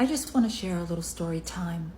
I just want to share a little story time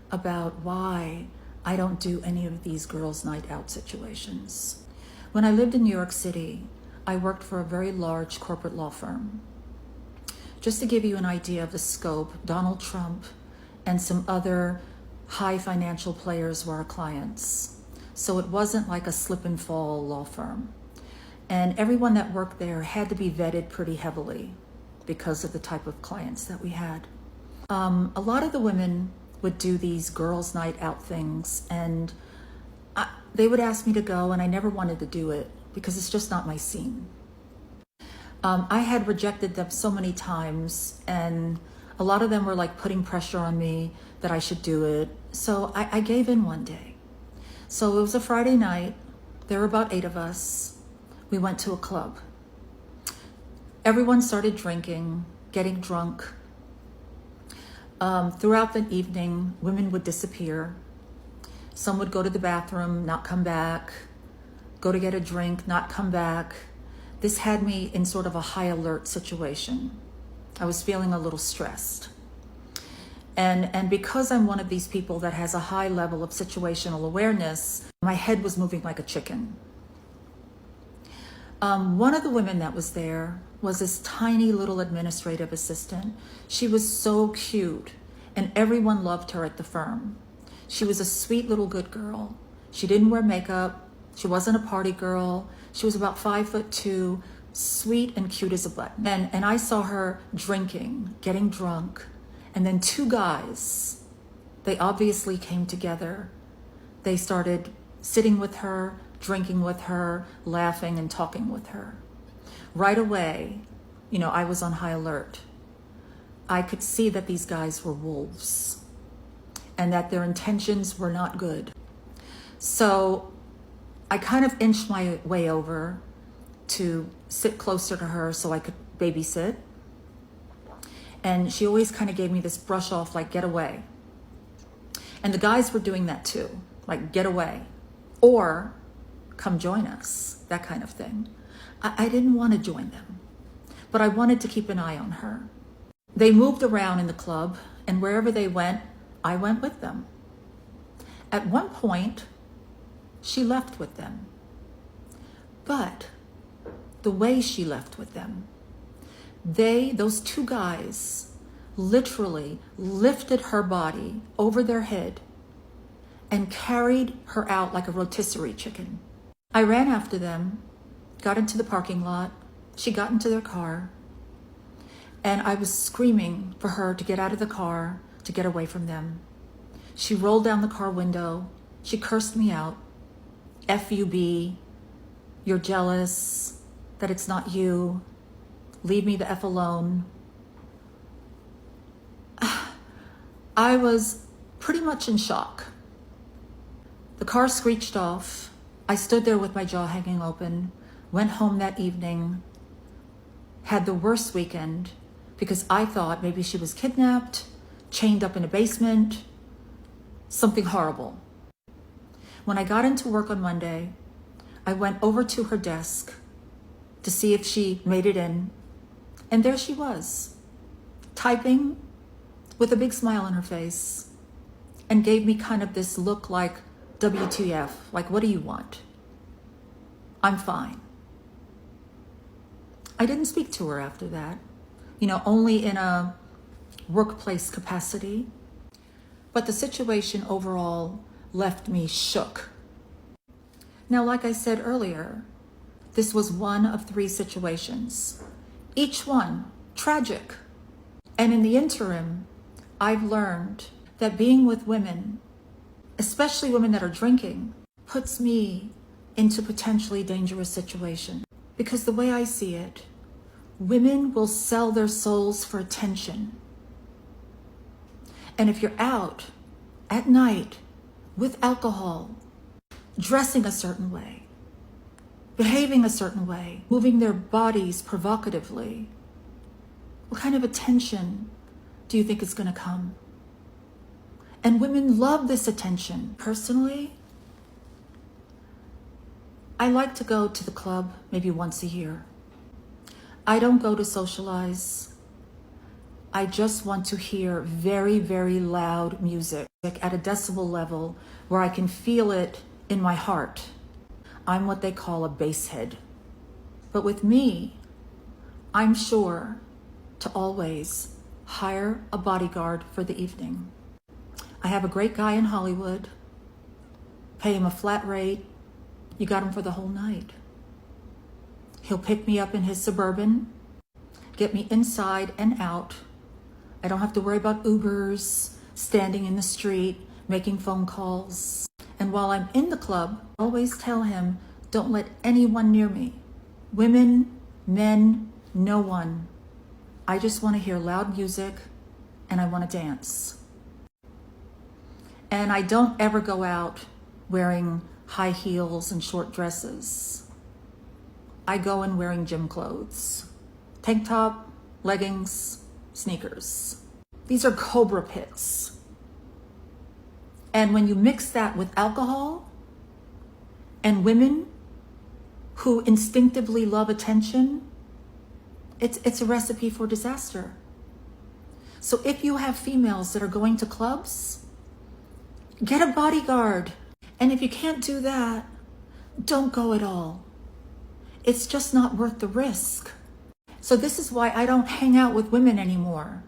about why I don't do any of these girls' night out situations. When I lived in New York City, I worked for a very large corporate law firm. Just to give you an idea of the scope, Donald Trump and some other high financial players were our clients. So it wasn't like a slip and fall law firm. And everyone that worked there had to be vetted pretty heavily because of the type of clients that we had. A lot of the women would do these girls' night out things, and they would ask me to go, and I never wanted to do it because it's just not my scene. I had rejected them so many times, and a lot of them were like putting pressure on me that I should do it. So I gave in one day. So it was a Friday night. There were about 8 of us. We went to a club. Everyone started drinking, getting drunk. Throughout the evening, women would disappear. Some would go to the bathroom, not come back, go to get a drink, not come back. This had me in sort of a high alert situation. I was feeling a little stressed. And because I'm one of these people that has a high level of situational awareness, my head was moving like a chicken. One of the women that was there was this tiny little administrative assistant. She was so cute, and everyone loved her at the firm. She was a sweet little good girl. She didn't wear makeup. She wasn't a party girl. She was about 5'2", sweet and cute as a button. And I saw her drinking, getting drunk, and then 2 guys, they obviously came together. They started sitting with her, drinking with her, laughing and talking with her. Right away, I was on high alert. I could see that these guys were wolves and that their intentions were not good. So I kind of inched my way over to sit closer to her so I could babysit. And she always kind of gave me this brush off, like, get away. And the guys were doing that too, like, get away, or come join us, that kind of thing. I didn't want to join them, but I wanted to keep an eye on her. They moved around in the club, and wherever they went, I went with them. At one point, she left with them. But the way she left with them, those 2 guys, literally lifted her body over their head and carried her out like a rotisserie chicken. I ran after them, got into the parking lot. She got into their car, and I was screaming for her to get out of the car, to get away from them. She rolled down the car window. She cursed me out. FUB, you're jealous that it's not you. Leave me the F alone. I was pretty much in shock. The car screeched off. I stood there with my jaw hanging open, went home that evening, had the worst weekend because I thought maybe she was kidnapped, chained up in a basement, something horrible. When I got into work on Monday, I went over to her desk to see if she made it in. And there she was, typing with a big smile on her face, and gave me kind of this look like, WTF, like, what do you want? I'm fine. I didn't speak to her after that, only in a workplace capacity. But the situation overall left me shook. Now, like I said earlier, this was one of 3 situations. Each one tragic. And in the interim, I've learned that being with women, especially women that are drinking, puts me into potentially dangerous situations. Because the way I see it, women will sell their souls for attention. And if you're out at night with alcohol, dressing a certain way, behaving a certain way, moving their bodies provocatively, what kind of attention do you think is going to come? And women love this attention. Personally, I like to go to the club maybe once a year. I don't go to socialize. I just want to hear very, very loud music at a decibel level where I can feel it in my heart. I'm what they call a basshead. But with me, I'm sure to always hire a bodyguard for the evening. I have a great guy in Hollywood, pay him a flat rate, you got him for the whole night. He'll pick me up in his Suburban, get me inside and out. I don't have to worry about Ubers, standing in the street, making phone calls. And while I'm in the club, I always tell him, don't let anyone near me. Women, men, no one. I just want to hear loud music and I want to dance. And I don't ever go out wearing high heels and short dresses. I go in wearing gym clothes. Tank top, leggings, sneakers. These are cobra pits. And when you mix that with alcohol and women who instinctively love attention, it's a recipe for disaster. So if you have females that are going to clubs, get a bodyguard. And if you can't do that, don't go at all. It's just not worth the risk. So this is why I don't hang out with women anymore.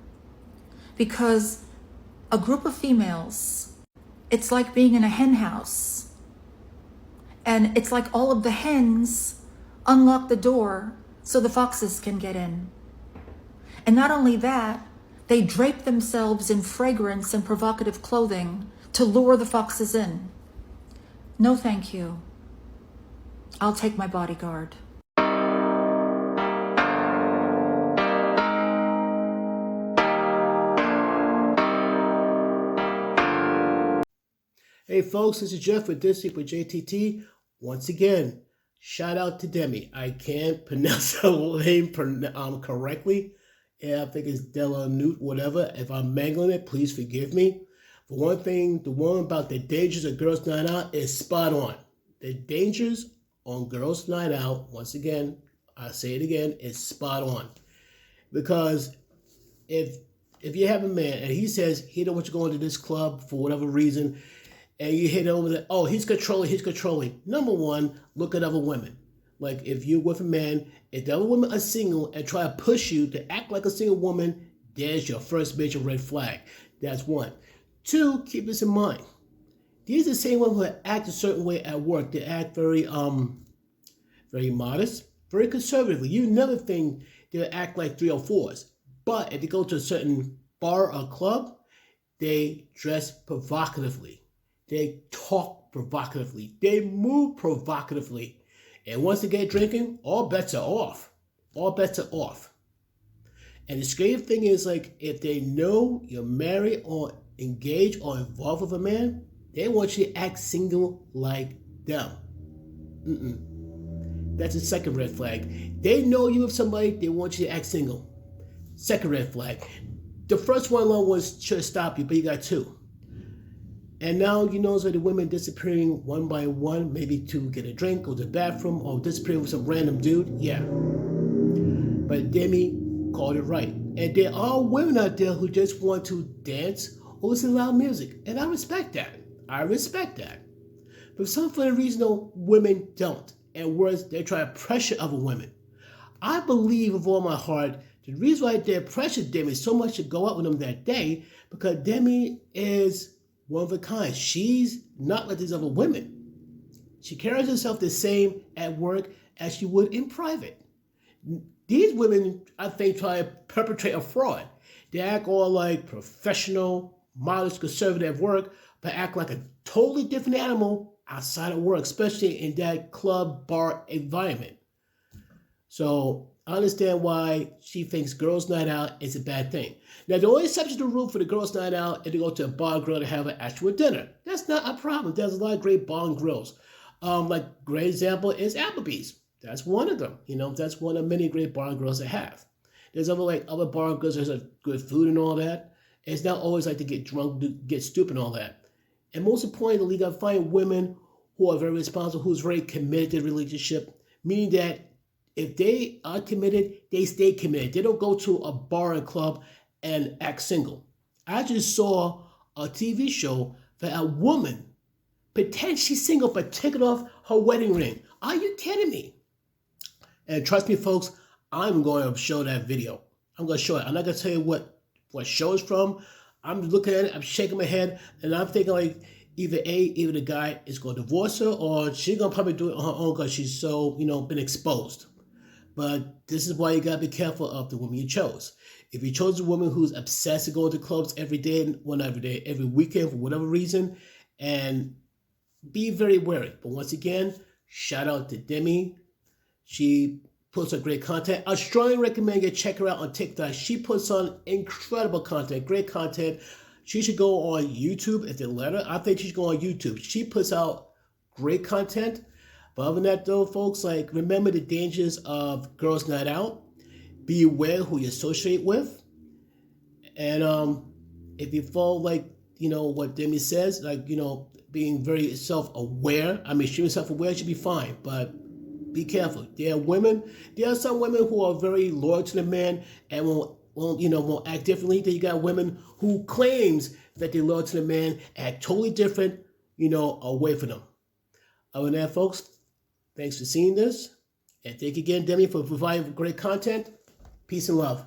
Because a group of females, it's like being in a hen house. And it's like all of the hens unlock the door so the foxes can get in. And not only that, they drape themselves in fragrance and provocative clothing to lure the foxes in. No, thank you. I'll take my bodyguard. Hey folks, this is Jeff with This Week with JTT. Once again, shout out to Demi. I can't pronounce her name correctly. Yeah, I think it's Delanute, whatever. If I'm mangling it, please forgive me. For one thing, the one about the dangers of Girls Night Out is spot on. The dangers on Girls Night Out, once again, I say it again, is spot on. Because if you have a man and he says he don't want you going to this club for whatever reason, and you hit over that, oh, he's controlling. Number one, look at other women. Like if you're with a man, if the other women are single and try to push you to act like a single woman, there's your first major red flag. That's one. Two, keep this in mind. These are the same ones who act a certain way at work. They act very modest, very conservatively. You never think they'll act like 304s. But if they go to a certain bar or club, they dress provocatively. They talk provocatively. They move provocatively. And once they get drinking, all bets are off. All bets are off. And the scary thing is, like, if they know you're married or engaged or involved with a man, they want you to act single like them. That's a second red flag. They know you with somebody, they want you to act single. Second red flag. The first one alone was to stop you, but you got two. And now you know, so the women disappearing one by one, maybe to get a drink, go to the bathroom, or disappearing with some random dude. Yeah. But Demi called it right. And there are women out there who just want to dance or listen to loud music. And I respect that. But for some funny reason, though, women don't. And worse, they try to pressure other women. I believe with all my heart, the reason why they pressured Demi so much to go out with them that day, because Demi is one of a kind. She's not like these other women. She carries herself the same at work as she would in private. These women, I think, try to perpetrate a fraud. They act all like professional, modest, conservative at work, but act like a totally different animal outside of work, especially in that club, bar environment. So I understand why she thinks girls' night out is a bad thing. Now, the only exception to the rule for the girls' night out is to go to a bar and grill to have an actual dinner. That's not a problem. There's a lot of great bar and grills. Like, great example is Applebee's. That's one of them. You know, that's one of many great bar and grills they have. There's other bar and grills. There's good food and all that. It's not always like to get drunk, get stupid and all that. And most importantly, you got to find women who are very responsible, who's very committed to the relationship, meaning that if they are committed, they stay committed. They don't go to a bar and club and act single. I just saw a TV show that a woman pretends she's single but taking off her wedding ring. Are you kidding me? And trust me, folks, I'm going to show that video. I'm going to show it. I'm not going to tell you what show it's from. I'm looking at it, I'm shaking my head, and I'm thinking like either the guy is going to divorce her or she's going to probably do it on her own because she's so, been exposed. But this is why you got to be careful of the woman you chose. If you chose a woman who's obsessed with going to clubs every day, well, not every day, every weekend for whatever reason, and be very wary. But once again, shout out to Demi. She puts on great content. I strongly recommend you check her out on TikTok. She puts on incredible content, great content. She should go on YouTube if they let her. I think she should go on YouTube. She puts out great content. But other than that, though, folks, like remember the dangers of girls' night out. Be aware who you associate with. And if you fall like, what Demi says, like, being very self-aware. I mean, she was self-aware, she'd be fine. But be careful. There are some women who are very loyal to the man and won't act differently. Then you got women who claims that they're loyal to the man, act totally different, away from them. Other than that, folks, thanks for seeing this. And thank you again, Demi, for providing great content. Peace and love.